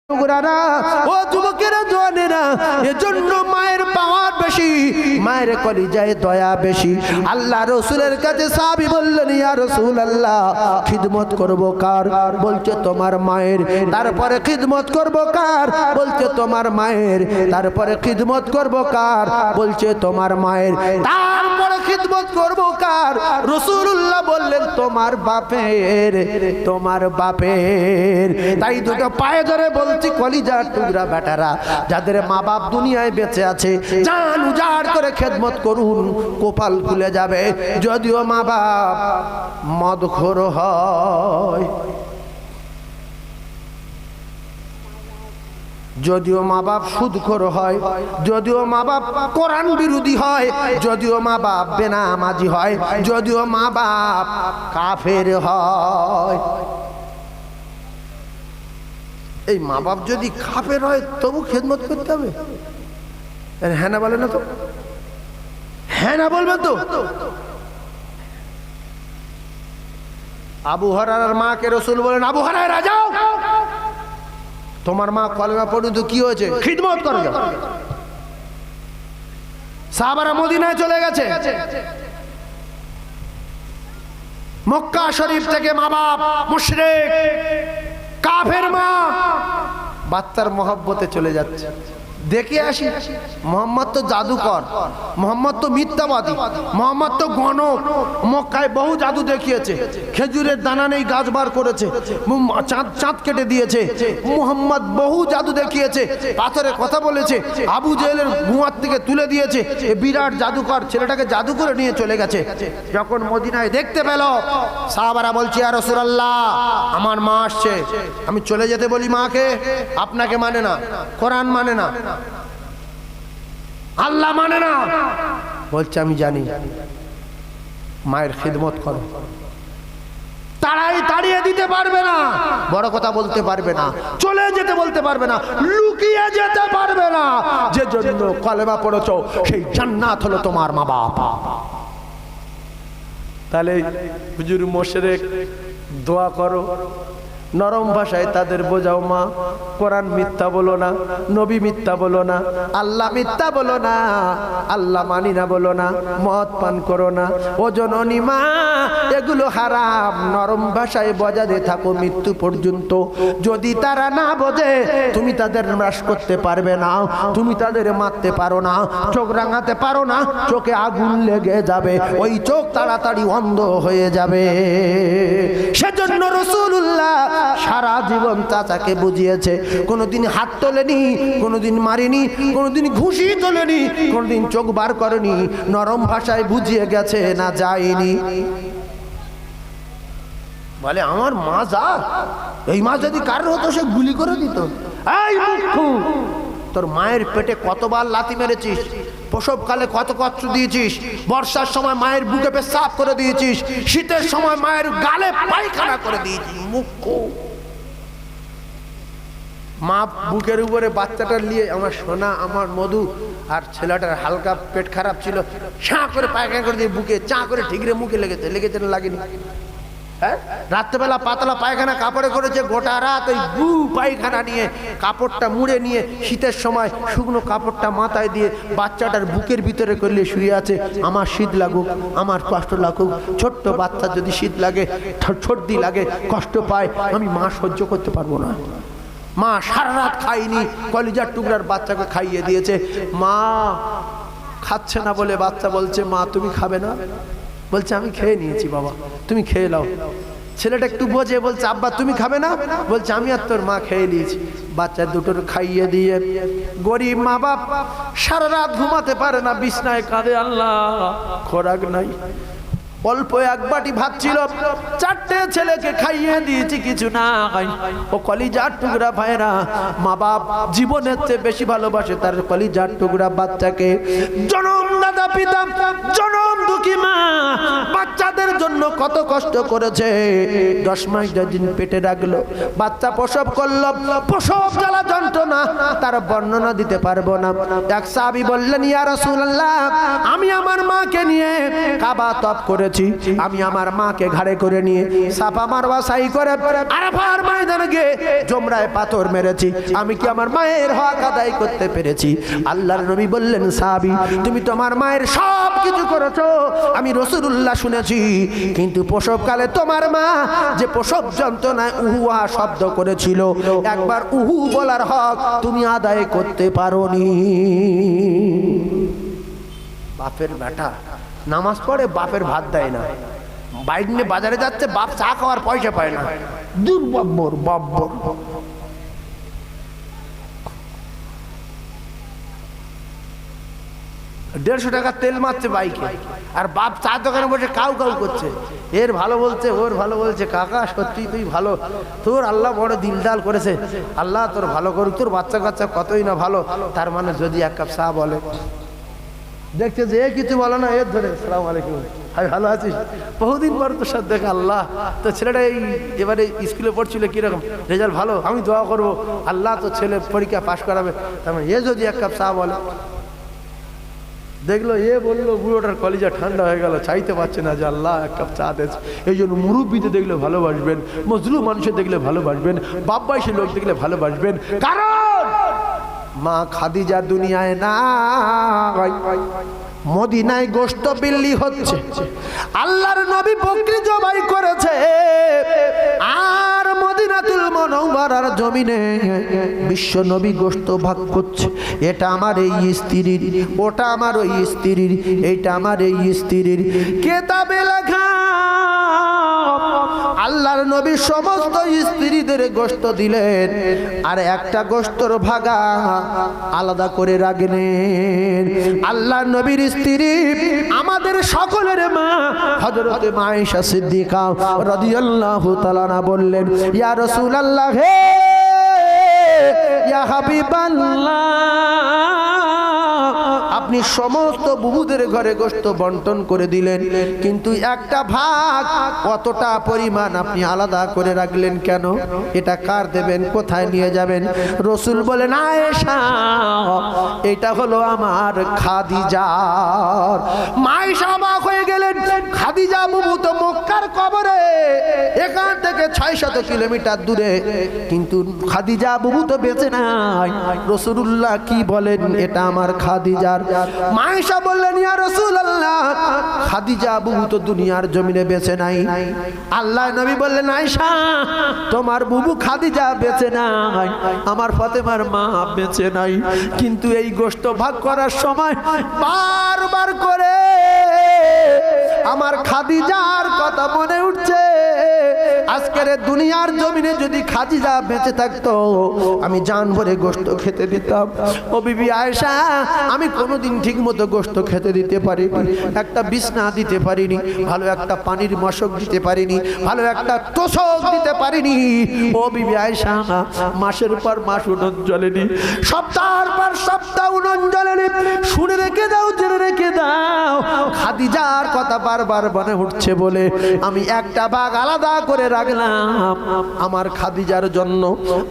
ও যুবকেরা জওয়ানেরা, এজন্য মায়ের পাওয়ার বেশি, মায়ের কলিজায় দয়া বেশি। আল্লাহ রাসূলের কাছে সাহাবী বললেন, ইয়া রাসূলুল্লাহ, খিদমত করব কার? বলছে তোমার মায়ের। তারপরে খিদমত করব কার? বলছে তোমার মায়ের। তারপরে খিদমত করব কার? বলছে তোমার মায়ের। তারপরে খিদমত করব কার? রাসূলুল্লাহ বললেন তোমার বাপের, তোমার বাপের। তাই দুটো পায়ে ধরে বলছি, কলিজার টুকরা বেটারা, যাদের মা বাপ দুনিয়ায় বেঁচে আছে, জান উজাড় করে খেদমত করুন, কপাল খুলে যাবে। যদিও মা বাপ মদখোর হয়, যদিও মা বাপ সুদখোর হয়, যদিও মা বাপ কোরআন বিরোধী হয়, যদিও মা বাপ বেনামাজি হয়, যদিও মা বাপ কাফের হয়, এই মা বাপ যদি কাফের হয় তবু খেদমত করতে হবে। হ্যাঁ না বলে না তো? হ্যাঁ না বলবেন তো? আবু হুরায়রার মাকে রাসূল বলেন, আবু হুরায়রা যাও, তোমার মা কলেমা পড়ে তো কি হয়েছে? খিদমত করো। সাহাবারা মদিনায় চলে গেছে। মক্কা শরীফ থেকে মা বাপ মুশরিক কাফের মা বাচ্চার মহব্বতে চলে যাচ্ছে। দেখে আসি, মোহাম্মদ তো জাদুকর, মোহাম্মদ তো মিথ্যাবাদী, মোহাম্মদ তো গণক, মক্কায় বহু জাদু দেখিয়েছে, খেজুরের দানা নেই গাছ বার করেছে, চাঁদ কেটে দিয়েছে, মোহাম্মদ বহু জাদু দেখিয়েছে, পাথরে কথা বলেছে, আবু জেহেলের মুয়ার থেকে তুলে দিয়েছে, বিরাট জাদুকর ছেলেটাকে জাদু করে নিয়ে চলে গেছে। যখন মদিনায় দেখতে পেল, সাহাবারা বলছে, ইয়া রাসূলুল্লাহ, আমার মা আসছে। আমি চলে যেতে বলি মাকে, আপনাকে মানে না, কোরআন মানে না, আল্লাহ মানে না। বলছে আমি জানি, মায়ের খিদমত করো। তাড়িয়ে দিতে পারবে না, বড় কথা বলতে পারবে না, চলে যেতে বলতে পারবে না, লুকিয়ে যেতে পারবে না। যে জন্য কলেমা পড়েছো সেই জান্নাত হলো তোমার মা বাপ। তাহলে হুজুর মুশরিক দোয়া করো, নরম ভাষায় তাদের বোঝাও, মা কোরআন মিথ্যা বলো না, নবী মিথ্যা বলো না, আল্লাহ মিথ্যা বলো না, আল্লাহ মানি না বলো না, মদ পান করো না, ও জননী মা এগুলো হারাম। নরম ভাষায় বোঝাতে থাকো মৃত্যু পর্যন্ত। যদি তারা না বোঝে, তুমি তাদের নাশ করতে পারবে না, তুমি তাদের মারতে পারো না, চোখ রাঙাতে পারো না, চোখে আগুন লেগে যাবে, ওই চোখ তাড়াতাড়ি অন্ধ হয়ে যাবে। সেজন্য রাসূলুল্লাহ সারা জীবন চাচাকে বুঝিয়েছে, কোনোদিন হাত তোলেনি, কোনোদিন মারিনি, কোনোদিন ঘুষি তোলেনি, কোনোদিন চোখ বার করেনি, নরম ভাষায় বুঝিয়ে গেছে, না যায়নি। বলে আমার মা যা, এই মা যদি কারোর হতো সে গুলি করে দিত। এই মূর্খ, তোর মায়ের পেটে কতবার লাথি মেরেছিস, প্রসবকালে কত কষ্ট দিয়েছিস, বর্ষার সময় মায়ের বুকে পেশাব করে দিয়েছিস, শীতের সময় মায়ের গালে পায়খানা করে দিয়েছিস। মুখ্য মা বুকের উপরে বাচ্চাটার নিয়ে, আমার সোনা, আমার মধু, আর ছেলেটার হালকা পেট খারাপ ছিল, ছাঁ করে পায়খানা করে দিয়ে বুকে চা করে ঠিকরে মুখে লেগেছে, লেগেছে না লাগেনি? হ্যাঁ, রাত্রেবেলা পাতলা পায়খানা কাপড়ে করেছে, গোটা রাত ওই গু পায়খানা নিয়ে কাপড়টা মুড়ে নিয়ে, শীতের সময় শুকনো কাপড়টা মাথায় দিয়ে বাচ্চাটার বুকের ভিতরে করলে শুয়ে আছে। আমার শীত লাগুক, আমার কষ্ট লাগুক, ছোট্ট বাচ্চা যদি শীত লাগে, সর্দি লাগে, কষ্ট পায়, আমি মা সহ্য করতে পারবো না। মা সারা রাত খাইনি, কলিজার টুকরার বাচ্চাকে খাইয়ে দিয়েছে। মা খাচ্ছে না বলে বাচ্চা বলছে, মা তুমি খাবে না? বলছে আমি খেয়ে নিয়েছি বাবা, তুমি খেয়ে নাও। ছেলেটা একটু বোঝে, বলছে আব্বা তুমি খাবে না? বলছে আমি আর তোর মা খেয়ে নিয়েছি। বাচ্চা দুটোর খাইয়ে দিয়ে, গরিব মা বাপ সারা রাত ঘুমাতে পারে না, বিছনায় কাঁদে, আল্লাহ খোরাক নাই। অল্প এক বাটি ভাত ছিল, চারটে ছেলেকে খাইয়ে দিয়েছি, কিছু না খাই। ও কলিজার টুকরা ভাইরা, মা বাপ জীবনের চেয়ে বেশি ভালোবাসে তার কলিজার টুকরা বাচ্চাকে। জনমদাতা পিতা, জনম দুঃখী মা বাচ্চাদের জন্য কত কষ্ট করেছে। 10 মাস 10 দিন পেটে রাখলো, বাচ্চা প্রসব করলো, প্রসব জ্বালা যন্ত্রণা তার বর্ণনা দিতে পারবো না। এক সাহাবী বললেন, ইয়া রাসূলুল্লাহ, আমি আমার মাকে নিয়ে কাবা তওয়াফ করেছি, করেছি, আমি আমার মাকে ঘাড়ে করে নিয়ে সাফা মারওয়া সাই করে আরাফার ময়দানে গিয়ে জমরায় পাথর মেরেছি, আমি কি আমার মায়ের হক আদায় করতে পেরেছি? আল্লাহর নবী বললেন, সাহাবী তুমি তোমার মায়ের সব কিছু করেছো, আমি রাসূলুল্লাহ শুনেছি, কিন্তু প্রসবকালে তোমার মা যে প্রসব যন্ত্রণায় উহুয়া শব্দ করেছিল, একবার উহু বলার হক তুমি আদায় করতে পারোনি। বাপের বেটা নামাজ পড়ে, বাপের ভাত দেয় না, বাইক নিয়ে বাজারে যাচ্ছে, বাপ চা খাওয়ার পয়সা পায় না, দুর্বাব্বর বাব্বর। 150 টাকা তেল মারছে বাইকে, আর বাপ চার দোকানে বসে কাউ কাউ করছে, এর ভালো বলছে, ওর ভালো বলছে। কাকা সত্যি তুই ভালো, তোর আল্লাহ বড় দিলদাল করেছে, আল্লাহ তোর ভালো করুক, তোর বাচ্চা কাচ্চা কতই না ভালো। তার মানে যদি এক কাপ চা বলে, দেখছে যে এ কিছু বলো না, এর ধরে আসসালামু আলাইকুম, ভাই ভালো আছিস, বহুদিন পর তোর সাথে দেখা, আল্লাহ তো ছেলেটা এই এবারে স্কুলে পড়ছিল, কিরকম রেজাল্ট? ভালো, আমি দোয়া করবো আল্লাহ তো ছেলে পরীক্ষা পাশ করাবে। তার মানে এ যদি এক কাপ চা বলে, দেখলো এ বললো, বুড়োটার কলিজা ঠান্ডা হয়ে গেল, চাইতে পারছে না যে আল্লাহ এক কাপ চা দিয়েছে। এই জন্য মুরব্বীতে দেখলে ভালোবাসবেন, মজলুম মানুষের দেখলে ভালোবাসবেন, বাপ বয়সী লোক দেখলে ভালোবাসবেন, কারণ মা খাদিজা দুনিয়ায় না, মদিনায় গোশত বিল্লি হচ্ছে, আল্লাহর নবী বকরি জবাই করেছে, আর মদিনাতুল মুনাওয়ারার জমিনে বিশ্ব নবী গোশত ভাগ করছে। এটা আমার এই স্ত্রীর, ওটা আমার ওই স্ত্রীর, এইটা আমার এই স্ত্রীর। কিতাবে লেখা আল্লাহর নবী সমস্ত স্ত্রীদের গোশত দিলেন, আর একটা গোশতর ভাগা আলাদা করে রাখলেন। আল্লাহর নবীর স্ত্রী আমাদের সকলের মা হযরত আয়েশা সিদ্দিকা রাদিয়াল্লাহু তাআলা আনহা বললেন, ইয়া রাসূলুল্লাহ, হে ইয়া হাবিবাল্লাহ, আপনি সমস্ত বুবুদের ঘরে গোশত বন্টন করে দিলেন, কিন্তু একটা ভাগ কতটা পরিমাণ আপনি আলাদা করে রাখলেন কেন? এটা কার দেবেন, কোথায় নিয়ে যাবেন? রাসূল বলেন, আয়েশা, এটা হলো আমার খাদিজার। আয়েশা অবাক হয়ে গেলেন, খাদিজা বুবু তো মক্কার কবরে, এখান থেকে 600 কিলোমিটার দূরে, কিন্তু খাদিজা বুবু তো বেঁচে নাই। রাসূলুল্লাহ কি বলেন, এটা আমার খাদিজার। আয়েশা বললেন, ইয়া রাসূলুল্লাহ, খাদিজা বুবু তো দুনিয়ার জমিনে বেঁচে নাই। আল্লাহর নবী বললেন, আয়েশা, তোমার বুবু খাদিজা বেঁচে নাই, আমার ফাতেমার মা বেঁচে নাই, কিন্তু এই গোশত ভাগ করার সময় বারবার করে আমার খাদিজার কথা মনে উঠছে। আজকের দুনিয়ার জমিনে যদি খাদিজা বেঁচে থাকতো, আমি জান ভরে গোশত খেতে দিতাম। ও বিবি আয়েশা, আমি কোনোদিন ঠিক মতো গোশত খেতে দিতে পারিনি, একটা বিছনা দিতে পারিনি, ভালো একটা পানির মশক দিতে পারিনি, ভালো একটা তোষক দিতে পারিনি। ও বিবি আয়েশা, মাসের পর মাস উনুন জ্বলেনি, সপ্তাহের পর সপ্তাহ উনুন জ্বলেনি। শুনে রেখে দাও, জেনে রেখে দাও, খাদিজার কথা বারবার মনে উঠছে বলে আমি একটা ভাগ আলাদা করে রাখলাম আমার খাদিজার জন্য।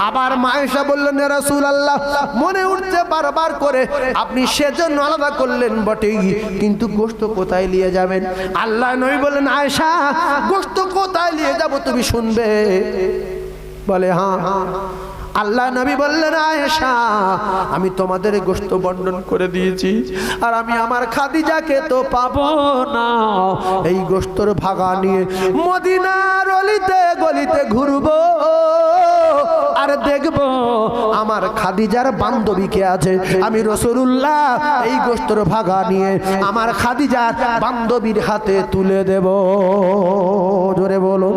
আবার আয়েশা বললেন, ইয়া রাসূলুল্লাহ, মনে উঠছে বারবার করে, আপনি সেজন্য আলাদা করলেন বটেই, কিন্তু গোশত কোথায় নিয়ে যাবেন? আল্লাহর নবী বললেন, আয়েশা, গোশত কোথায় নিয়ে যাব তুমি শুনবে? বলে, হ্যাঁ। আল্লাহ নবী বললেন, আয়েশা, আমি তোমাদের গোশত বন্টন করে দিয়েছি, আর আমি আমার খাদিজাকে তো পাবো না। এই গোশতর ভাগা নিয়ে মদিনার অলিতে গলিতে ঘুরবো, আর দেখবো আমার খাদিজার বান্ধবী কে আছে। আমি রাসূলুল্লাহ এই গোশতর ভাগা নিয়ে আমার খাদিজার বান্ধবীর হাতে তুলে দেব। জোরে বলুন,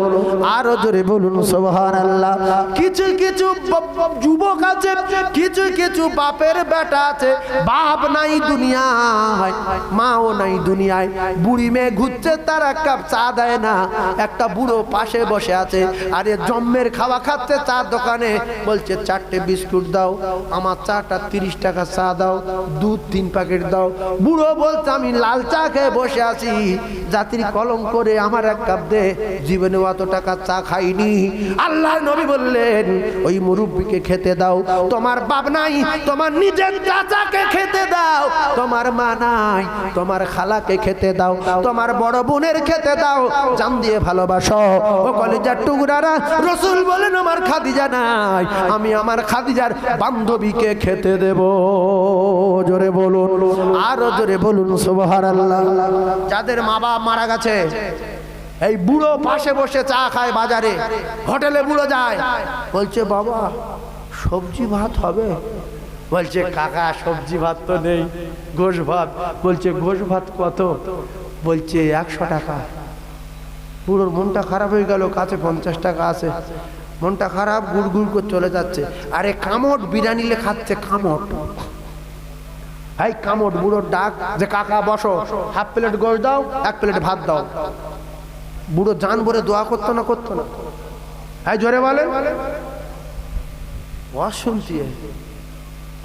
আরো জোরে বলুন সুবহানাল্লাহ। কিছু কিছু যুবক আছে, কিছু কিছু বাপের বেটা আছে, বাপ নাই দুনিয়ায়, মাও নাই দুনিয়ায়, বুড়ি মেয়ে ঘুরছে, তার এক কাপ চা দেয় না। একটা বুড়ো পাশে বসে আছে, আরে জম্মের খাওয়া খাচ্ছে চার দোকানে, বলছে 4টে বিস্কুট দাও, আমার চাটা 30 টাকা চা দাও, দুধ 3 প্যাকেট দাও। বুড়ো বলছে, আমি লাল চা খেয়ে বসে আছি, জাতির কলঙ্ক করে আমার এক কাপ দে, জীবনে অত টাকা চা খাইনি। আল্লাহর নবী বললেন ওই মুরব্বিকে খেতে দাও, তোমার বাপ নাই তোমার নিজের চাচাকে খেতে দাও, তোমার মা নাই তোমার খালাকে খেতে দাও, তোমার বড় বোনের খেতে দাও, জান দিয়ে ভালোবাসো। ও কলিজার টুকরারা, রাসূল বলেন আমার খাদিজা নাই, আমি আমার খাদিজার বান্ধবীকে খেতে দেব। জোরে বলুন, আরো জোরে বলুন সুবহানাল্লাহ। যাদের মা বাপ মারা গেছে, এই বুড়ো পাশে বসে চা খায় বাজারে, হোটেলে বুড়ো যায়, বলছে বাবা সবজি ভাত হবে? বলছে কাকা সবজি ভাত তো নেই, গোশ ভাত। বলছে গোশ ভাত কত? বলছে 100 টাকা। বুড়োর মনটা খারাপ হয়ে গেল, কাছে 50 টাকা আছে, মনটা খারাপ, গুড় গুড় করে চলে যাচ্ছে। আরে কামড় বিরিয়ানি লে খাচ্ছে, কামড়। এই কামড় বুড়োর ডাক যে কাকা বসো, হাফ প্লেট গোশ দাও, 1 প্লেট ভাত দাও। বুড়ো জান ভরে দোয়া করতো না, করতো না? হ্যাঁ জোরে বলে। শুনছি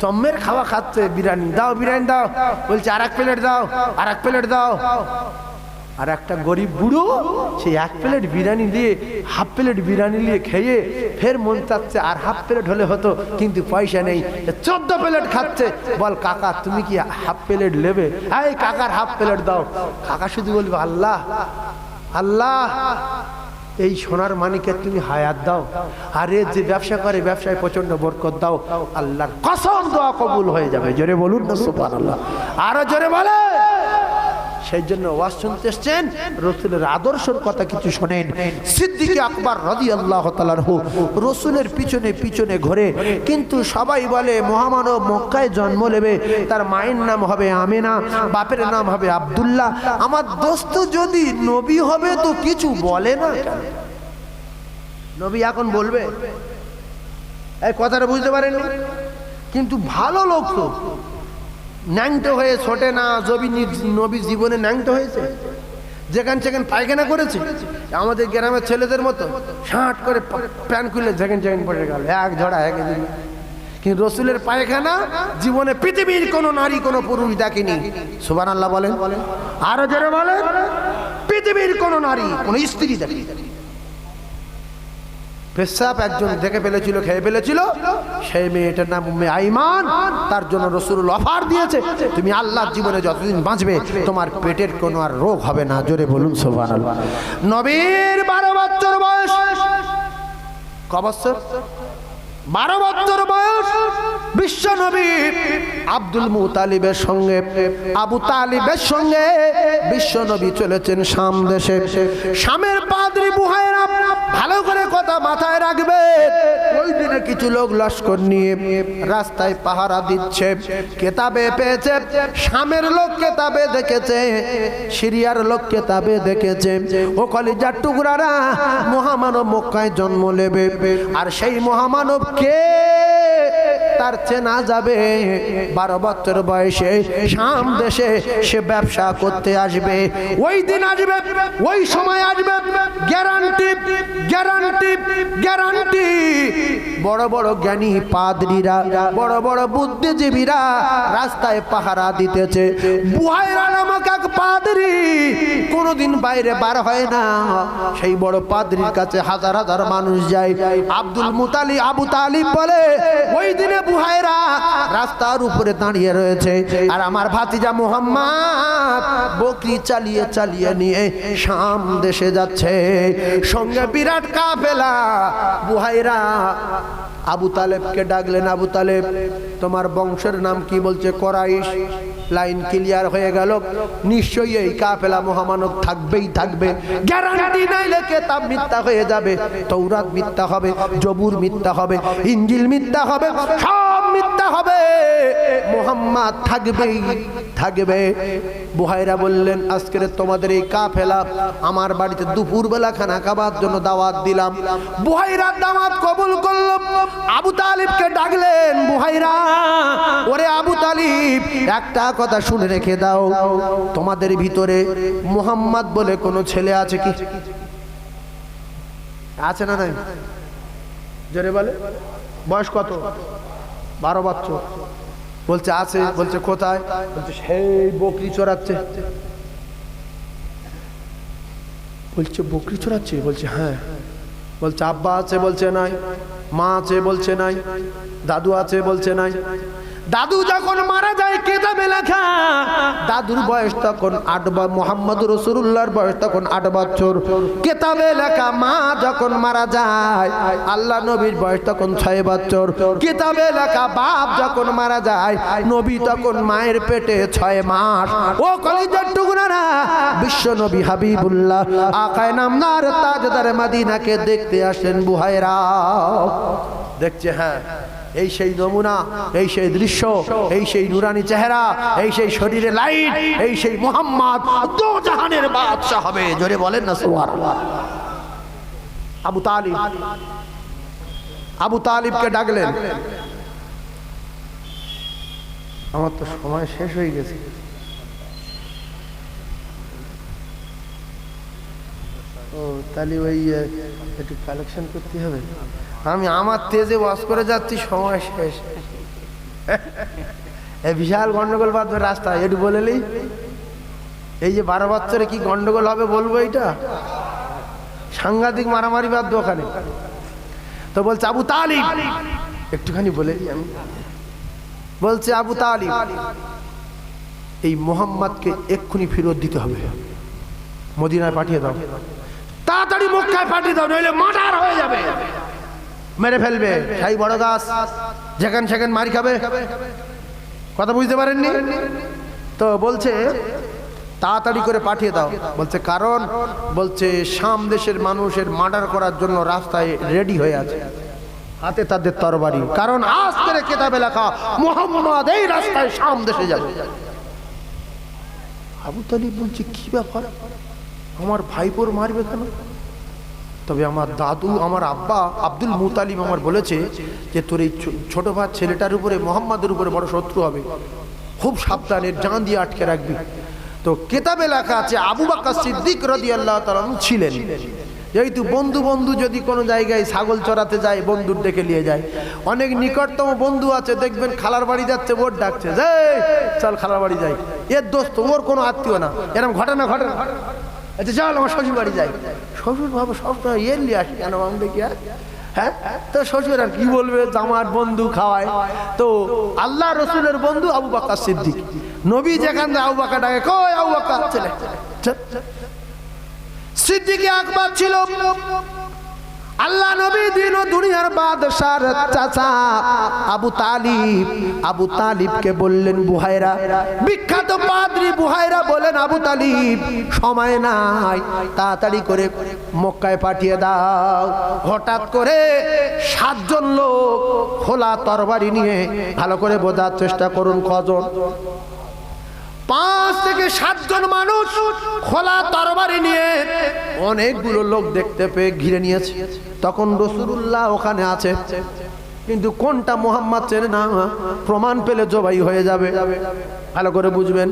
চম্মের খাওয়া খাচ্ছে, বিরিয়ানি দাও, বিরিয়ানি দাও। বলছে আর 1 প্লেট দাও, আর 1 প্লেট দাও। আর একটা গরিব বুড়ো সেই 1 প্লেট বিরিয়ানি দিয়ে হাফ প্লেট বিরিয়ানি নিয়ে খেয়ে ফের মন চাচ্ছে আর হাফ প্লেট হলে হতো, কিন্তু পয়সা নেই, 14 প্লেট খাচ্ছে। বল কাকা তুমি কি হাফ প্লেট নেবে? এই কাকার হাফ প্লেট দাও। কাকা শুধু বলবে আল্লাহ আল্লাহ, এই সোনার মানিকের তুমি হায়াত দাও, আরে যে ব্যবসা করে ব্যবসায় প্রচন্ড বরকত দাও, আল্লাহর কসম দোয়া কবুল হয়ে যাবে। জোরে বলুন না সুবহানাল্লাহ, আরো জোরে বলে। সেই জন্য ওয়াজ শুনতে এসেছেন, রাসূলের আদর্শের কথা কিছু শোনেন। সিদ্দিক আকবর রাদিয়াল্লাহু তাআলা আনহু রাসূলের পিছনে পিছনে ঘোরে, কিন্তু সবাই বলে মহামানব মক্কায় জন্ম নেবে, তার মায়ের নাম হবে আমেনা, বাপের নাম হবে আব্দুল্লাহ। আমার দোস্ত যদি নবী হবে তো কিছু বলে না কেন? নবী এখন বলবে, এই কথাটা বুঝতে পারেননি? কিন্তু ভালো লোক তো ন্যাংটো হয়ে ছোটে না। নবী জীবনে ন্যাংটো হয়েছে, যেখান সেখানে পায়খানা করেছে, আমাদের গ্রামের ছেলেদের মতো শাঁট করে প্যান্ট খুলে যেখান সেখানে পড়ে গেল, এক ঝড়া এক দিন। কিন্তু রাসূলের পায়খানা জীবনে পৃথিবীর কোন নারী কোন পুরুষ দেখেনি। সুবহানাল্লাহ বলেন, আরো জোরে বলেন। পৃথিবীর কোন নারী কোন স্ত্রী দেখেনি। পেশাব একজন দেখে ফেলেছিল, খেয়ে ফেলেছিল, সেই মেয়েটার নাম উম্মে আইমান। তার জন্য রাসূল অফার দিয়েছে, তুমি আল্লাহর জীবনে যতদিন বাঁচবে তোমার পেটের কোনো আর রোগ হবে না। জোরে বলুন সুবহানাল্লাহ। নবীর 12 বছর বয়স। ক বছর? 12 বছর বয়স। বিশ্ব নবী আব্দুল মুতালিবের সঙ্গে, আবু তালিবের সঙ্গে বিশ্ব নবী চলেছেন শাম দেশে। শামের পাদ্রী বুহাইরা, ভালো করে কথা মাথায় রাখবে, ওই দিনে কিছু লোক লস্কর নিয়ে রাস্তায় পাহারা দিচ্ছে। কেতাবে পেয়েছে, শামের লোক কেতাবে দেখেছে, সিরিয়ার লোক কেতাবে দেখেছে। ও কলিজার টুকরারা, মহামানব মক্কায় জন্ম নেবে, আর সেই মহামানব কে তার চেনা যাবে। 12 বছর বয়সে শাম দেশে সে ব্যবসা করতে আসবে। ওই দিন আসবে, ওই সময় আসবে, গ্যারান্টি গ্যারান্টি গ্যারান্টি। বড় বড় জ্ঞানী পাদ্রীরা, বড় বড় বুদ্ধিজীবীরা রাস্তায় পাহারা দিতেছে। বুহাইরা নামক এক পাদ্রী কোনদিন বাইরে বার হয় না। সেই বড় পাদ্রীর কাছে হাজার হাজার মানুষ যায়। আব্দুল মুতালিব, আবু তালিব বলে, ওই দিনে বুহাইরা রাস্তার উপরে দাঁড়িয়ে রয়েছে, আর আমার ভাতিজা মুহাম্মদ বকরি চালিয়ে চালিয়ে নিয়ে শাম দেশে যাচ্ছে, সঙ্গে বিরাট কাফেলা। বুহাইরা আবু তালেবকে ডাকলেন, আবু তালেব তোমার বংশের নাম কি? বলছে কোরাইশ। লাইন ক্লিয়ার হয়ে গেল, নিশ্চয়ই এই কাফেলা মহামানব থাকবেই থাকবে, গ্যারান্টি নাইলে কিতাব মিথ্যা হয়ে যাবে, তৌরাত মিথ্যা হবে, জবুর মিথ্যা হবে, ইনজিল মিথ্যা হবে, সব মিথ্যা হবে, মুহাম্মদ থাকবেই থাকবে। বুহাইরা বললেন, আজকের তোমাদের এই কাফেলা আমার বাড়িতে দুপুরবেলা খানা খাবার জন্য দাওয়াত দিলাম। বুহাইরা দাওয়াত কবুল করল। আবু তালিবকে ডাকলেন, বুহাইরা, ওরে আবু তালিব, একটা কথা শুনে রেখে দাও, তোমাদের ভিতরে মুহাম্মদ বলে কোনো ছেলে আছে কি? আছে না? নাই? জোরে বলে। বয়স কত? 12 বছর। বলছে আছে। বলছে কোথায়? বলছে সেই বকরি চড়াচ্ছে। বলছে বকরি চড়াচ্ছে? বলছে হ্যাঁ। বলছে আব্বা আছে? বলছে নাই। মা আছে? বলছে নাই। দাদু আছে? বলছে নাই। দাদু যখন মারা যায় কিতাবে লেখা দাদুর বয়স তখন 8 বছর, মুহাম্মদুর রাসূলুল্লাহর বয়স তখন 8 বছর। কিতাবে লেখা মা যখন মারা যায় আল্লাহ নবীর বয়স তখন 6 বছর। কিতাবে লেখা বাপ যখন মারা যায় নবী তখন মায়ের পেটে 6 মাস। ও কলিজার টুকরারা, বিশ্ব নবী হাবিবুল্লাহ আকায়ে নামদার তাজদার মদিনাকে দেখতে আসেন বুহাইরা। দেখছে হ্যাঁ এই সেই নমুনা, এই সেই দৃশ্য, এই সেই নুরানি চেহারা, এই সেই শরীরে লাইট, এই সেই মুহাম্মদ দো জাহানের বাদশা হবে। জোরে বলেন না সুবহানাল্লাহ। আবু তালিবকে ডাকলেন। আমার তো সময় শেষ হয়ে গেছে। ও তাহলে ওই একটু কালেকশন করতে হবে। আমি আমার তেজে ওয়াজ করে যাচ্ছি, সময় শেষ। এই বিশাল গন্ডগোল বাঁধবে রাস্তায়, একটু বলেলেই এই যে 12 বছরে কি গন্ডগোল হবে বলবো। এটা সাংঘাতিক মারামারি বাঁধবে ওখানে। তো বলছে আবু তালিব, একটুখানি বলে দিই আমি। বলছে আবু তালিব এই মোহাম্মদকে এক্ষুনি ফেরত দিতে হবে, মদিনায় পাঠিয়ে দাও, তাড়াতাড়ি মক্কায় পাঠিয়ে দাও, নইলে মার্ডার হয়ে যাবে, মেরে ফেলবে। সেই বড় গাছ যেখান সেখান মারি খাবে। কথা বুঝতে পারেননি তো? বলছে তাড়াতাড়ি করে পাঠিয়ে দাও। বলছে কারণ? বলছে শাম দেশের মানুষের মার্ডার করার জন্য রাস্তায় রেডি হয়ে আছে, হাতে তাদের তরবারি। কারণ আজ করে কিতাবে লেখা মুহাম্মদ এই রাস্তায় শাম দেশে যাবে। আবু তালিব বলছে কি ব্যাপার, আমার ভাইপোর মারবে কেন? তবে আমার দাদু, আমার আব্বা আব্দুল মুতালিব আমার বলেছে যে তোর এই ছোট ভাই ছেলেটার উপরে, মোহাম্মদের উপরে বড় শত্রু হবে, খুব সাবধানে জান দিয়ে আটকে রাখবি। তো কিতাবে লেখা আছে আবু বকর সিদ্দিক রাদিয়াল্লাহু তাআলা ছিলেন। যেহেতু বন্ধু বন্ধু যদি কোনো জায়গায় ছাগল চড়াতে যায় বন্ধুর ডেকে নিয়ে যায়। অনেক নিকটতম বন্ধু আছে, দেখবেন খালার বাড়ি যাচ্ছে, ওর ডাকছে যে চল খালার বাড়ি যাই, এর দোস্ত, ওর কোনো আত্মীয় না, এরকম ঘটনা ঘটে না। আচ্ছা চল আমার শ্বশুর বাড়ি যাই। শ্বশুর ভাবো সবসময় এর নিয়ে আসি কেন আমি দেখি। হ্যাঁ তো শ্বশুর আর কি বলবে, আমার বন্ধু খাওয়ায়। তো আল্লাহ রসুলের বন্ধু আবু বকর সিদ্দিক, নবী যেখান থেকে আবু বকর ডাকে, কই আবু বকর চলে। সিদ্দিক আকবর ছিল আল্লাহ নবী দিন ও দুনিয়ার বাদশার চাচা আবু তালিব। আবু তালিবকে বললেন বুহাইরা, বিখ্যাত পাদ্রী বুহাইরা বলেন আবু তালিব সময় নাই, তাড়াতাড়ি করে মক্কায় পাঠিয়ে দাও। হঠাৎ করে 7 জন লোক খোলা তরবারি নিয়ে, ভালো করে বোঝার চেষ্টা করুন কজন, 5 থেকে 7 জন মানুষ খোলা তরবারি নিয়ে অনেকগুলো লোক দেখতে পেয়ে ঘিরে নিয়েছে। তখন রাসূলুল্লাহ ওখানে আছে, কিন্তু কোনটা মুহাম্মদ চেনে না, প্রমাণ পেলে জবাই হয়ে যাবে। ভালো করে বুঝবেন।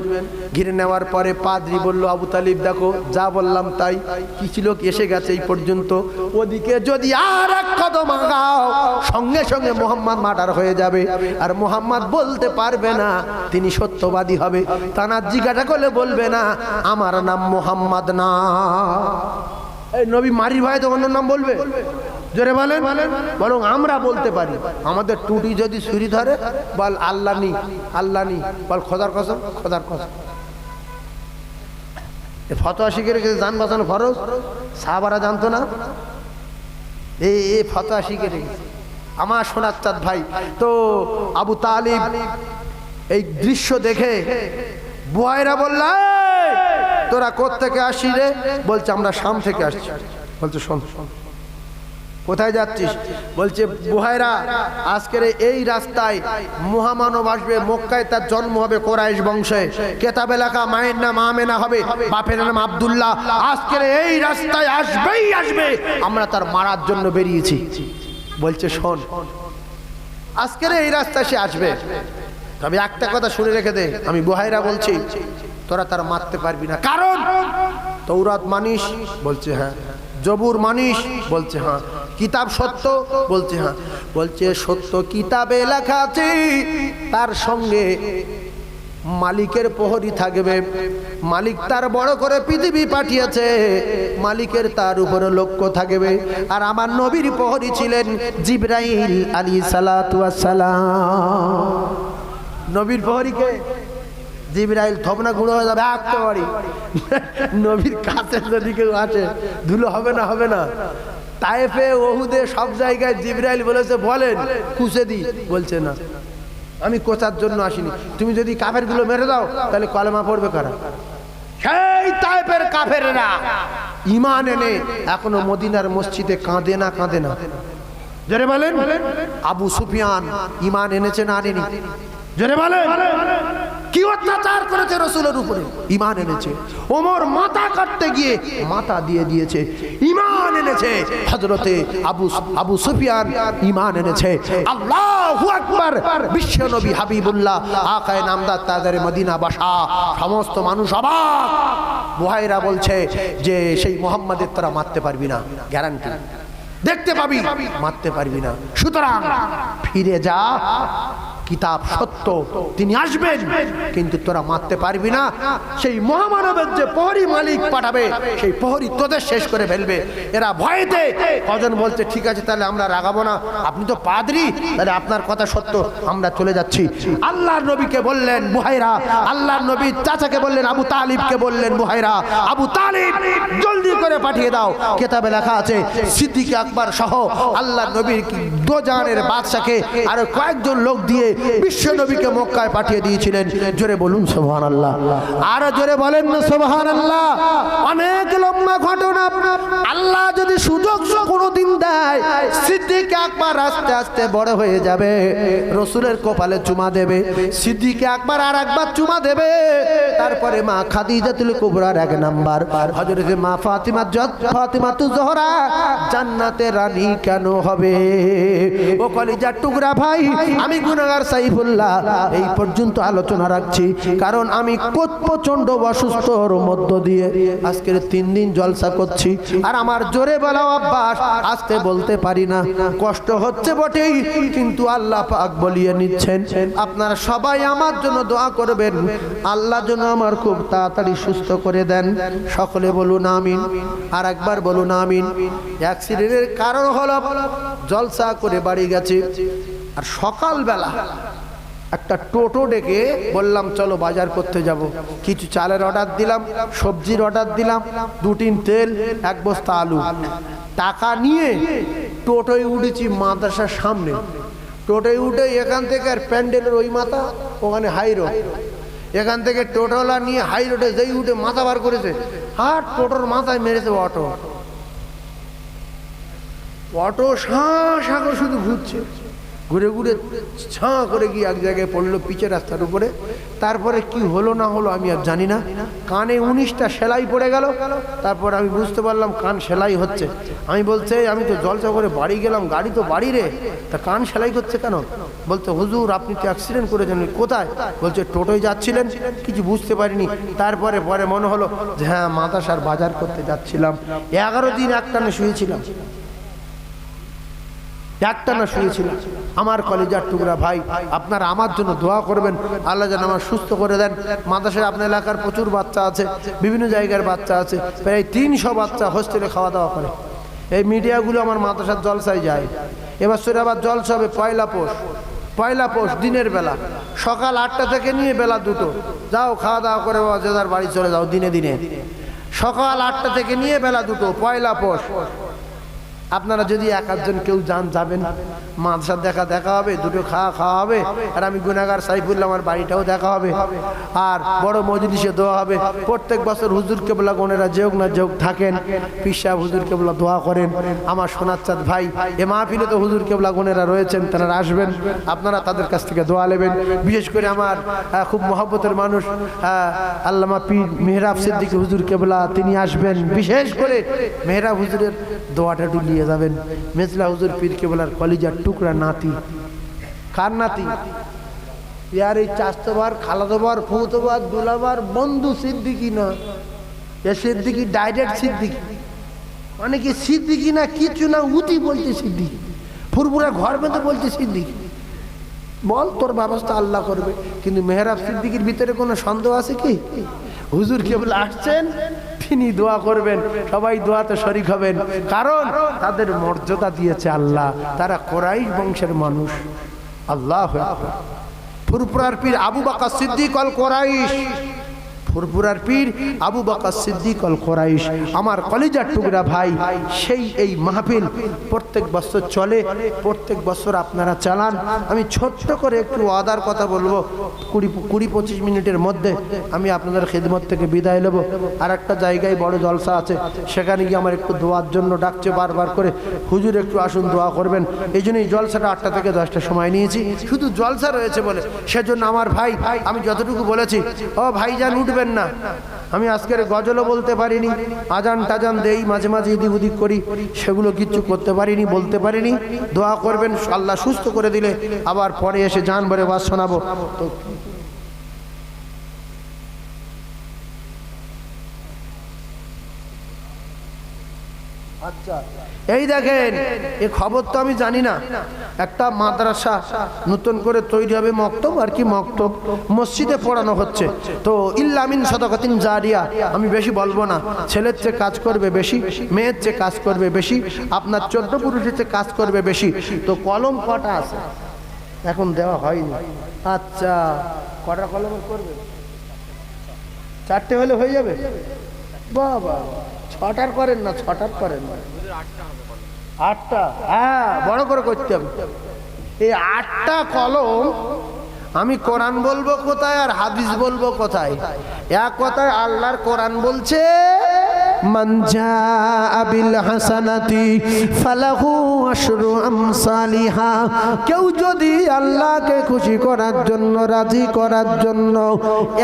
ঘিরে নেওয়ার পরে পাদ্রী বলল আবু তালিব দেখো যা বললাম তাই, কিছু লোক এসে গেছে এই পর্যন্ত, ওদিকে যদি আর এক কদম আগাও সঙ্গে সঙ্গে মুহাম্মদ মার্ডার হয়ে যাবে, আর মুহাম্মদ বলতে পারবে না তিনি সত্যবাদী হবে। তানার জিজ্ঞাসা করলে বলবে না আমার নাম মুহাম্মদ না। এই নবী মারির ভাই তো অন্য নাম বলবে? জোরে বলেন। বরং আমরা বলতে পারি, আমাদের টুটি যদি ছুরি ধরে বল আল্লাহ নি, আল্লাহ নি, বল খোদার কসম, খোদার কসম। ফতোয়া শিখে রেখেছে জান বাঁচানো ফরজ, সাহাবারা জানতো না, এই ফতোয়া শিখে রেখেছে আমার সোনার চাঁদ ভাই। তো আবু তালিব এই দৃশ্য দেখে বুহাইরা বলল তোরা কোত্থেকে আসি রে? বলছে আমরা শাম থেকে আসছি। বলছে শোন, কোথায় যাচ্ছিস? বলছে বুহাইরা আজকের এই রাস্তায় মুহামানব আসবে, মক্কায় তার জন্ম হবে কোরাইশ বংশে, কেতাবে লেখা মায়ের নাম আমেনা হবে, বাপের নাম আব্দুল্লাহ, আজকের এই রাস্তায় আসবেই আসবে, আমরা তার মারার জন্য বেরিয়েছি। বলছে শোন আজকের এই রাস্তায় সে আসবে, তবে একটা কথা শুনে রেখে দে, আমি বুহাইরা বলছি তোরা তার মারতে পারবি না। কারণ তৌরাত মানিস? বলছে হ্যাঁ। জবুর মানিস? বলছে হ্যাঁ। কিতাব সত্য? বলছে হ্যাঁ। বলছে সত্য কিতাবে লেখা আছে, তার সঙ্গে মালিকের প্রহরী থাকবে। মালিক তার বড় করে পৃথিবী পাঠিয়েছে, মালিকের তার উপরে লক্ষ্য থাকবে। আর আমার নবীর প্রহরী ছিলেন জিবরাইল আলাইহিস সালাতু ওয়াস সালাম। নবীর প্রহরীকে জিবরাইল থবনা গুঁড়ো হয়ে যাবে একেবারে। নবীর কাছে যদি কেউ আসে ধুলো হবে না, হবে না। তায়েফে, ওহুদে, সব জায়গায় জিবরাইল বলেছে বলেন কুচে দি, বলছে না আমি কোচার জন্য আসিনি। তুমি যদি কাফেরগুলো মেরে দাও তাহলে কলেমা পড়বে কারা? সেই তায়েফের কাফেররা ঈমান এনে এখনো মদিনার মসজিদে কাঁদে না, কাঁদে না। জোরে বলেন। আবু সুফিয়ান ঈমান এনেছে না আনেনি? জোরে বলেন। কি অত্যাচার করেছে রাসূলের উপরে, ঈমান এনেছে। ওমর মাথা কাটতে গিয়ে মাথা দিয়ে দিয়েছে, ঈমান এনেছে। হযরতে আবু সুফিয়ান ঈমান এনেছে। আল্লাহু আকবার। বিশ্ব নবী হাবিবুল্লাহ আকায়ে নামদার তাজদারে মদিনা বাসা সমস্ত মানুষ অবাক। বুহাইরা বলছে যে সেই মুহাম্মাদের তোরা মারতে পারবি না, গ্যারান্টি দেখতে পাবি, মারতে পারবি না। সুতরাং ফিরে যা, কিতাব সত্য, তিনি আসবেন, কিন্তু তোরা মারতে পারবি না। সেই মহামানবের যে প্রহরী মালিক পাঠাবে, সেই প্রহরী তোদের শেষ করে ফেলবে। এরা ভয়েতে কজন বলছে ঠিক আছে তাহলে আমরা রাগাবো না, আপনি তো পাদ্রী, তাহলে আপনার কথা সত্য, আমরা চলে যাচ্ছি। আল্লাহর নবীকে বললেন বুহাইরা, আল্লাহর নবীর চাচাকে বললেন আবু তালিবকে বললেন বুহাইরা, আবু তালিব জলদি করে পাঠিয়ে দাও। কিতাবে লেখা আছে সিদ্দিক আকবর সহ আল্লাহর নবীর দোজানের বাদশাকে আর কয়েকজন লোক দিয়ে বিশ্ব নবীকে মক্কায় পাঠিয়ে দিয়েছিলেন। জোরে বলুন সুবহানাল্লাহ, আর জোরে বলেন না সুবহানাল্লাহ। অনেক লম্বা ঘটনা। আল্লাহ যদি সুযোগ কোনোদিন দেয়, সিদ্দিক আকবর আস্তে আস্তে বড় হয়ে যাবে, রাসূলের কপালে চুমা দেবে। সিদ্দিক আকবর আর একবার চুমা দেবে, তারপরে মা খাদিজাতুল কুবরার এক নাম্বার হযরতে মা ফাতিমাতুজ জোহরা জান্নাতের রানী কেন হবে? ও কলিজার টুকরা ভাই, আমি গুনাহগার সাইফুল্লাহ এই পর্যন্ত আলোচনা রাখছি, কারণ আমি প্রচন্ড অসুস্থর মধ্য দিয়ে আজকের 3 দিন জলসা করছি। আর আমার জোরে বলা অভ্যাস, আস্তে বলতে পারি না, কষ্ট হচ্ছে বটেই, কিন্তু আল্লাহ পাক বলিয়ে নিচ্ছেন। আপনারা সবাই আমার জন্য দোয়া করবেন, আল্লাহ যেন আমার খুব তাড়াতাড়ি সুস্থ করে দেন। সকলে বলুন আমিন। আর একবার বলুন আমিন। অ্যাক্সিডেন্টের কারণ হলো জলসা করে বাড়ি গেছে, আর সকালবেলা একটা টোটো ডেকে বললাম চলো বাজার করতে যাব। কিছু চালের অর্ডার দিলাম, সবজির অর্ডার দিলাম, 2 টিন তেল, 1 বস্তা আলু। টাকা নিয়ে টোটোয় উঠেছি মাদ্রাসার সামনে। টোটোয় উঠে এখান থেকে আর প্যান্ডেলের ওই মাথা, ওখানে হাই রোড, এখান থেকে টোটোলা নিয়ে হাই রোডে যেই উঠে মাথা বার করেছে, আর টোটোর মাথায় মেরেছে অটো। অটো শাঁ করে শুধু ঘুরছে, ঘুরে ঘুরে ছাঁ করে গিয়ে এক জায়গায় পড়লো পিচের রাস্তার উপরে। তারপরে কি হলো না হলো আমি আর জানি না। কানে 19টা সেলাই পড়ে গেল। তারপর আমি বুঝতে পারলাম কান সেলাই হচ্ছে। আমি বলছে আমি তো জলসা করে বাড়ি গেলাম, গাড়ি তো বাড়ি রে, তা কান সেলাই করছে কেন? বলতে হুজুর আপনি তো অ্যাক্সিডেন্ট করেছেন। কোথায়? বলছে টোটোয় যাচ্ছিলেন, কিছু বুঝতে পারিনি। তারপরে পরে মনে হলো যে হ্যাঁ মাদ্রাসার বাজার করতে যাচ্ছিলাম। 11 দিন একটানে শুয়েছিলাম, একটানা শুয়েছিলাম। আমার কলিজার টুকরা ভাই, আপনারা আমার জন্য দোয়া করবেন, আল্লাহ যেন আমার সুস্থ করে দেন। মাদ্রাসায় আপনার এলাকার প্রচুর বাচ্চা আছে, বিভিন্ন জায়গার বাচ্চা আছে, প্রায় 300 বাচ্চা হোস্টেলে খাওয়া দাওয়া করে। এই মিডিয়াগুলো আমার মাদ্রাসার জলসায় যায়। এবছর আবার জলসা হবে পয়লা পৌষ দিনের বেলা, সকাল 8টা থেকে নিয়ে বেলা 2টো। যাও খাওয়া দাওয়া করে বাবা, যে যার বাড়ি চলে যাও। দিনে দিনে সকাল 8টা থেকে নিয়ে বেলা 2টো, পয়লা পৌষ। আপনারা যদি 1-1জন কেউ যাবেন, মাদ্রাসার দেখা হবে, 2টো খাওয়া হবে। আর আমি গুনাহগার সাইফুল্লাহ, আমার বাড়িটাও দেখা হবে, আর বড় মজলিসে দোয়া হবে। প্রত্যেক বছর হুজুর কেবলা গনেরা যোগ না যোগ থাকেন, পীর সাহেব হুজুর কেবলা দোয়া করেন। আমার সোনাচ্চাঁদ ভাই, এ মাহফিলে তো হুজুর কেবলা গনেরা রয়েছেন, তারা আসবেন, আপনারা তাদের কাছ থেকে দোয়া নেবেন। বিশেষ করে আমার খুব মহব্বতের মানুষ আল্লামা পীর মেহরাব সিদ্দিকী হুজুর কেবলা, তিনি আসবেন। বিশেষ করে মেহরাব হুজুরের দোয়াটা ডুলিয়ে যাবেন। মেজলা হুজুর পীর কেবলার কলিজার টুকরা নাতি। কার নাতি? ইয়ার এই চাস্তবার, খালাদোবার, ফুতোবার, দুলাবার বন্ধু সিদ্দিকী না, এ সিদ্দিকী ডাইরেক্ট সিদ্দিকী। অনেকে সিদ্দিকী না কিছু না, উতি বলতে সিদ্দিকী, ফুরফুরা ঘর বেঁধে বলতে সিদ্দিকী। বল, তোর ব্যবস্থা আল্লাহ করবে। কিন্তু মেহরাব সিদ্দিকীর ভিতরে কোনো সন্দেহ আছে কি? হুজুর কেবল আসছেন, তিনি দোয়া করবেন, সবাই দোয়াতে শরীক হবেন, কারণ তাদের মর্যাদা দিয়েছে আল্লাহ, তারা কুরাইশ বংশের মানুষ। আল্লাহু আকবার। ফুরফুরার পীর আবু বকর সিদ্দিক আল কুরাইশ, ফুরফুরার পীর আবু বকর সিদ্দিক আল কুরাইশ, আমার কলিজার টুকরা ভাই। সেই এই মাহফিল প্রত্যেক বছর চলে, প্রত্যেক বছর আপনারা চালান। আমি ছোট্ট করে একটু ওয়াদার কথা বলবো, 20-25 মিনিটের মধ্যে আমি আপনাদের খিদমত থেকে বিদায় নেব। আর একটা জায়গায় বড় জলসা আছে, সেখানে গিয়ে আমার একটু দোয়ার জন্য ডাকছে বারবার করে, হুজুর একটু আসুন দোয়া করবেন। এই জন্য এই জলসাটা 8টা থেকে 10টা সময় নিয়েছি, শুধু জলসা রয়েছে বলে। সেজন্য আমার ভাই, আমি যতটুকু বলেছি, ও ভাইজান উঠবে না। আমি আজকের গজলও বলতে পারিনি, আজান টাজান দেই, মাঝে মাঝে এদিক ওদিক করি, সেগুলো কিচ্ছু করতে পারিনি, বলতে পারিনি। দোয়া করবেন, আল্লাহ সুস্থ করে দিলে আবার পরে এসে জান ভরে ওয়াজ শোনাবো। তো আচ্ছা, এই দেখেন, এ খবর তো আমি জানি না। একটা মাদ্রাসা নতুন করে তৈরি হবে, মক্তব আর কি, মক্তব মসজিদে পড়ানো হচ্ছে। তো ইল্লা মিন সাদাকাতিন জারিয়া, আমি বেশি বলবো না। ছেলের চেয়ে কাজ করবে বেশি, মেয়ের চেয়ে কাজ করবে বেশি, আপনার 14 পুরুষের চেয়ে কাজ করবে বেশি। তো কলম কটা আছে এখন দেওয়া হয়নি? আচ্ছা, কটা কলম করবে? 4টে হলে হয়ে যাবে? বাবা, 6টার করেন না, 6টার করেন না, 8টা। হ্যাঁ, বড় করে করতে হবে। এই 8টা কলম আমি কোরআন বলবো কোথায় আর হাদিস বলবো কোথায়? এক কথায় আল্লাহর কোরআন বলছে, মান জাআ বিল হাসানাতি ফালাহু আশরু আমসালিহা। কেউ যদি আল্লাহকে খুশি করার জন্য, রাজি করার জন্য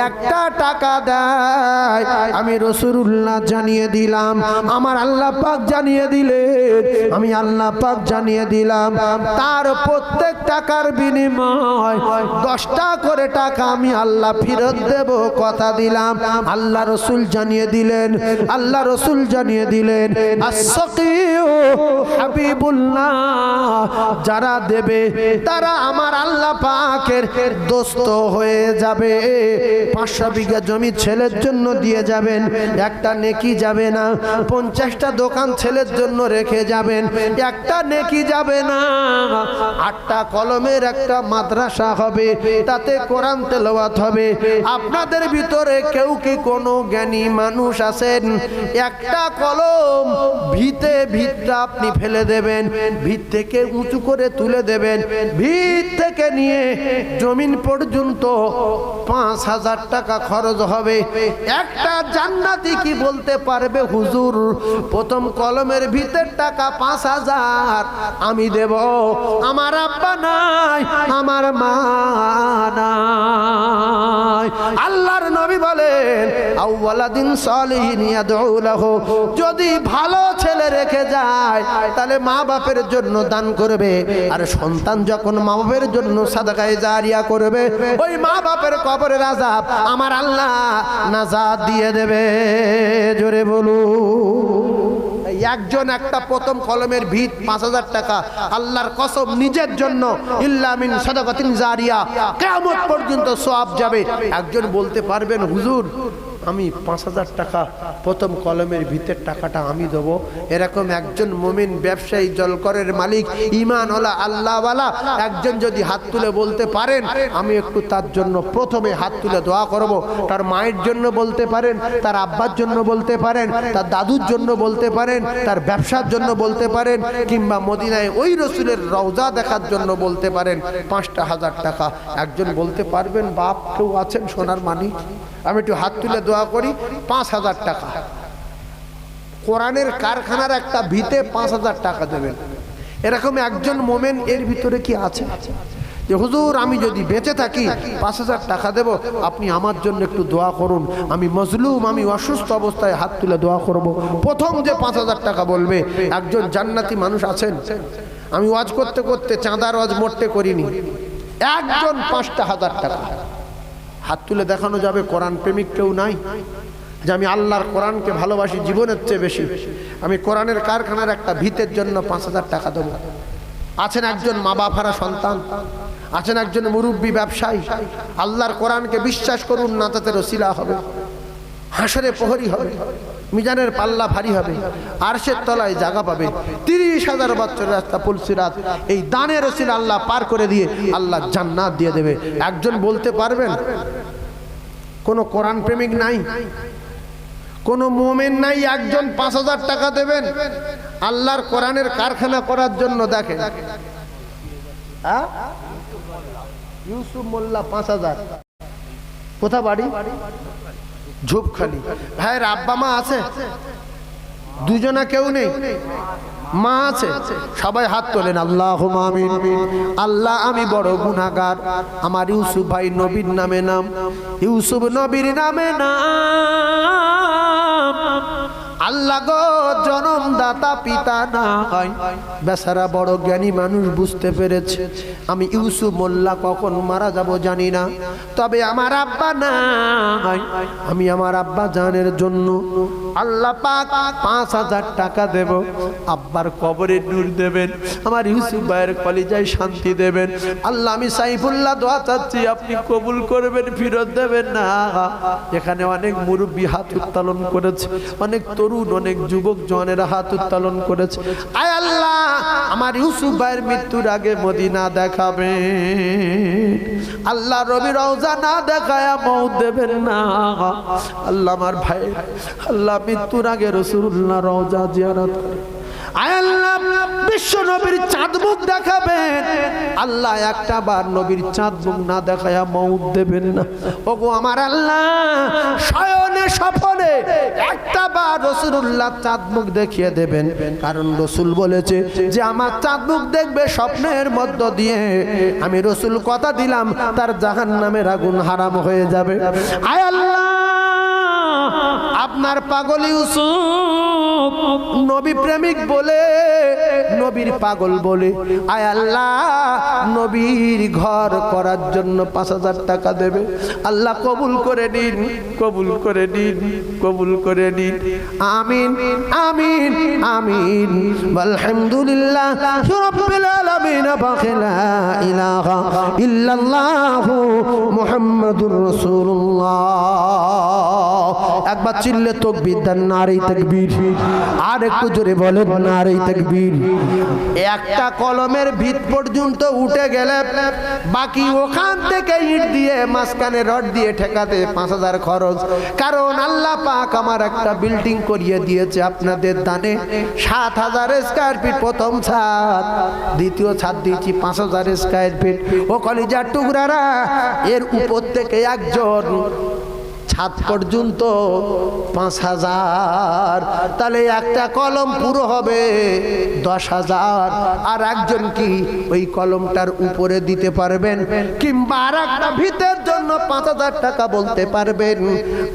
1টা টাকা দেয়, আমি রাসূলুল্লাহ জানিয়ে দিলাম, আমার আল্লাহ পাক জানিয়ে দিলেন, আমি আল্লাহ পাক জানিয়ে দিলাম, তার প্রত্যেক টাকার বিনিময় 10টা করে টাকা আমি আল্লাহ ফেরত দেব, কথা দিলাম। আল্লাহ রাসূল জানিয়ে দিলেন, আল্লাহ রাসূল জানিয়ে দিলেন, as-saqiyu হাবিবুল্লাহ, যারা দেবে তারা আমার আল্লাহ পাকের দোস্ত হয়ে যাবে। 500 বিঘা জমি ছেলের জন্য দিয়ে যাবেন, একটা নেকি যাবে না। 50টা দোকান ছেলের জন্য রেখে যাবেন, একটা নেকি যাবে না। 8টা কলমের একটা মাদ্রাসা হবে, তাতে কোরআন তেলাওয়াত হবে। আপনাদের ভিতরে কেউ কি কোনো জ্ঞানী মানুষ আছেন? একটা কলম ভিতটা আপনি ফেলে দেবেন, ভিত থেকে উঁচু করে তুলে দেবেন, ভিত থেকে নিয়ে জমিন পর্যন্ত 5000 টাকা খরচ হবে। একটা জান্নাতি কি বলতে পারবে, হুজুর প্রথম কলমের ভিতের টাকা 5000 আমি দেব, আমার আব্বা নাই, আমার মা নাই। আল্লাহর নবী বলেন, আউওয়ালাদিন সালিহিন ইয়াদউ লাহু, যদি ভালো ছেলে রেখে যায় তাহলে মা বাপের জন্য দান করবে, আর সন্তান যখন মা বাপের জন্য সাদাকায়ে জারিয়া করবে, ওই মা বাপের কবরের আযাব আমার আল্লাহ নাজাত দিয়ে দেবে। জোরে বলুন। একজন একটা প্রথম কলমের ভিত 5000 টাকা, আল্লাহর কসম নিজের জন্য, ইল্লা মিন সাদাকাতিন জারিয়া, কিয়ামত পর্যন্ত সওয়াব যাবে। একজন বলতে পারবেন, হুজুর আমি 5000 টাকা প্রথম কলমের ভিতের টাকাটা আমি দেবো। এরকম একজন মুমিন ব্যবসায়ী, জলকরের মালিক, ঈমানওয়ালা, আল্লাহওয়ালা একজন যদি হাত তুলে বলতে পারেন, আমি একটু তার জন্য প্রথমে হাত তুলে দোয়া করব। তার মায়ের জন্য বলতে পারেন, তার আব্বার জন্য বলতে পারেন, তার দাদুর জন্য বলতে পারেন, তার ব্যবসার জন্য বলতে পারেন, কিংবা মদিনায় ওই রসুলের রওজা দেখার জন্য বলতে পারেন। 5000 টাকা একজন বলতে পারবেন? বাপ কেউ আছেন সোনার মানিক? আমি একটু হাত তুলে দোয়া করি। 5000 টাকা কোরআনের কারখানার একটা ভিতে 5000 টাকা দেবেন। এরকম একজন মোমেন এর ভিতরে কি আছে যে হুজুর আমি যদি বেঁচে থাকি 5000 টাকা দেব, আপনি আমার জন্য একটু দোয়া করুন, আমি মজলুম, আমি অসুস্থ অবস্থায় হাত তুলে দোয়া করব। প্রথম যে 5000 টাকা বলবে একজন জান্নাতি মানুষ আছেন। আমি ওয়াজ করতে করতে চাঁদার ওয়াজ মোটে করিনি, একজন 5000 টাকা হাত তুলে দেখানো যাবে। কোরআন প্রেমিক কেউ নাই যে আমি আল্লাহর কোরআনকে ভালোবাসি জীবনের চেয়ে বেশি, আমি কোরআনের কারখানার একটা ভিতের জন্য 5000 টাকা দেবো? আছেন একজন মা বাপ হারা সন্তান, আছেন একজন মুরব্বী ব্যবসায়ী, আল্লাহর কোরআনকে বিশ্বাস করুন, নাজাতের ওসিলা হবে, হাসরে প্রহরী হবে, মিজানের পাল্লা ভারী হবে, আরশের তলায় জায়গা পাবে। 30,000 বছর রাস্তা পুলসিরাত এই দানের ওসিলা আল্লাহ পার করে দিয়ে আল্লাহ জান্নাত দিয়ে দেবে। একজন বলতে পারবেন কোন কোরআন প্রেমিক নাই, কোন মুমিন নাই, একজন 5,000 টাকা দেবেন আল্লাহর কোরআনের কারখানা করার জন্য? দেখেন ইউসুফ মোল্লা 5,000, কোথা বাড়ি? ঝোপখালি। ভাইয়ের আব্বা মা আছে? দুজনা কেউ নেই, মা আছে? সবাই হাত তোলেন, আল্লাহুম্মা আমিন। আল্লাহ আমি বড় গুনাহগার, আমার ইউসুফ ভাই নবীর নামে নাম, ইউসুফ নবীর নামে নাম। আল্লাহ গো জনমদাতা পিতা নাই, বেচারা বড় জ্ঞানী মানুষ বুঝতে পেরেছে আমি ইউসুফ মোল্লা কখন মারা যাব জানি না, তবে আমার আব্বা নাই, আমি আমার আব্বা জানের জন্য আল্লাহ পাক 5,000 টাকা দেব, আব্বার কবরে নূর দেবেন, আমার ইউসুফ ভাইয়ের কলিজায় শান্তি দেবেন। আল্লাহ আমি সাইফুল্লাহ দোয়া চাচ্ছি, আপনি কবুল করবেন, ফিরত দেবেন না। এখানে অনেক মুরব্বী হাত উত্তোলন করেছে, অনেক তরুণ, অনেক যুবক জওয়ানেরা হাত উত্তোলন করেছে। আয় আল্লাহ আমার ইউসুফ ভাইয়ের মৃত্যুর আগে মদিনা দেখাবেন, আল্লাহ রবি রওজা না দেখায়া মওত দেবেন না। আল্লাহ আমার ভাই, আল্লাহ মৃত্যুর আগে রাসূলুল্লাহ রওজা জিয়ারত করে। আয় আল্লাহ বিশ্ব নবীর চাঁদ মুখ দেখাবেন, আল্লাহ একটা বার নবীর চাঁদ মুখ না দেখায়া মওত দেবেন না। ওগো আমার আল্লাহ শয়নে স্বপনে একটা বার রাসূলুল্লাহ চাঁদ মুখ দেখিয়ে দেবেন, কারণ রাসূল বলেছে যে আমার চাঁদ মুখ দেখবে স্বপ্নের মধ্য দিয়ে, আমি রাসূল কথা দিলাম তার জাহান্নামের আগুন হারাম হয়ে যাবে। আয় আল্লাহ আপনার পাগল ইউসুফ নবী প্রেমিক বলে, নবীর পাগল বলে, আয় আল্লাহ নবীর ঘর করার জন্য 5,000 টাকা দেবে, আল্লাহ কবুল করে নিন, কবুল করে নিন, কবুল করে নিন। আমিন আমিন আমিন। আলহামদুলিল্লাহ রাব্বিল আলামিন, লা ইলাহা ইল্লাল্লাহু মুহাম্মাদুর রাসূলুল্লাহ। একবার চিল্লে তাকবীর দেন, নারে তাকবীর। আর একটু জোরে বলেন নারে তাকবীর। একটা কলমের ভিত পর্যন্ত উঠে গেলে বাকি ওখান থেকে ইট দিয়ে মাঝখানে রড দিয়ে ঠেকাতে 5,000 খরচ, কারণ আল্লাহ পাক আমার একটা বিল্ডিং করিয়ে দিয়েছে আপনাদের দানে, 7,000 স্কয়ার ফিট প্রথম ছাদ, দ্বিতীয় ছাদ দিয়েছি 5,000 স্কয়ার ফিট। ও কলিজার টুকরারা, এর উপর থেকে একজন ছাদ পর্যন্ত 5,000, তাহলে একটা কলম পুরো হবে 10,000। আর একজন কি ওই কলমটার উপরে দিতে পারবেন, কিংবা আর একটা ভিতের জন্য 5,000 টাকা বলতে পারবেন?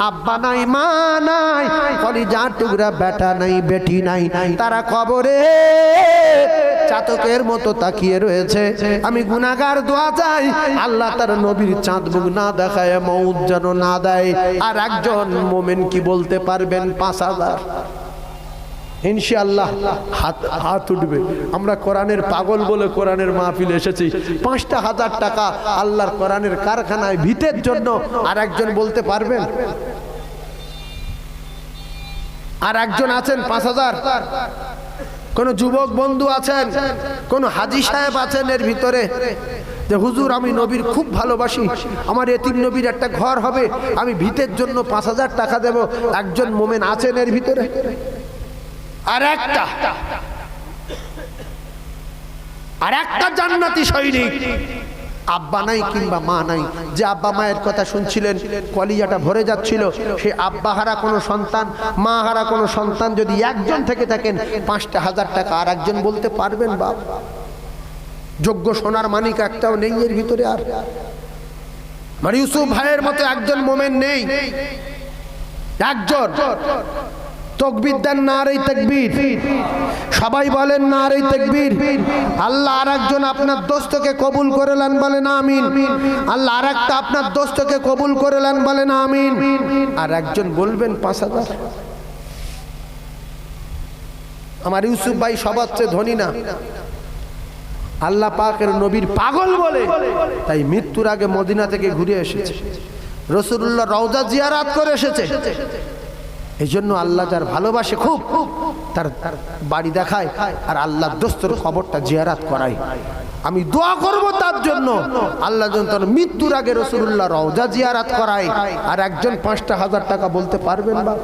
আব্বা নাই, মা নাই, কলিজার টুকরা বেটা নাই, বেটি নাই, তারা কবরে চাতকের মতো তাকিয়ে রয়েছে। আমি গুনাহগার, দোয়া চাই আল্লাহ তার নবীর চাঁদ মুখ না দেখায় মওত যেন না দেয়। আর একজন মুমিন কি বলতে পারবেন 5,000? ইনশাআল্লাহ হাত উঠবে। আমরা কোরআনের পাগল বলে কোরআনের মাহফিলে এসেছি, 5,000 টাকা আল্লাহর কোরআনের কারখানায় ভিতের জন্য। আর একজন বলতে পারবেন? আর একজন আছেন 5,000? কোন যুবক বন্ধু আছেন, কোন হাজী সাহেব আছেন এর ভিতরে যে হুজুর আমি নবীর খুব ভালোবাসি, আমার এতিম নবীর একটা ঘর হবে, আমি ভিতের জন্য 5,000 টাকা দেব? একজন মোমেন আছেন এর ভিতরে? আর একটা জান্নাতি সৈনিক, আব্বা নাই কিংবা মা নাই, যে আব্বা মায়ের কথা শুনছিলেন কলিজাটা ভরে যাচ্ছিল, সে আব্বা হারা কোনো সন্তান, মা হারা কোনো সন্তান যদি একজন থেকে থাকেন 5,000 টাকা। আর একজন বলতে পারবেন বাপ? যোগ্য সোনার মানিক একটাও নেই এর ভিতরে। আর মানে ইউসুফ ভাইয়ের মতো একজন মোমেন নেই, একজন। তাকবীর দেন, নারে তাকবীর। সবাই বলেন নারে তাকবীর। আল্লাহ আরেকজন আপনার দোস্তকে কবুল করে নেন, বলেন আমিন। আল্লাহ আরেকটা আপনার দোস্তকে কবুল করে নেন, বলেন আমিন। আর একজন বলবেন 5,000। আমার ইউসুফ ভাই সবার চেয়ে ধনী না, আল্লাহ পাকের নবীর পাগল বলে তাই মৃত্যুর আগে মদিনা থেকে ঘুরে এসেছে, রাসূলুল্লাহ রওজা জিয়ারাত করে এসেছে। এই জন্য আল্লাহ যার ভালোবাসে খুব, তার বাড়ি দেখায় আর আল্লাহর দোস্তর কবরটা জিয়ারাত করায়। আমি দোয়া করব তার জন্য, আল্লাহ যেন তার মৃত্যুর আগে রাসূলুল্লাহ রওজা জিয়ারাত করায়। আর একজন 5,000 টাকা বলতে পারবেন বা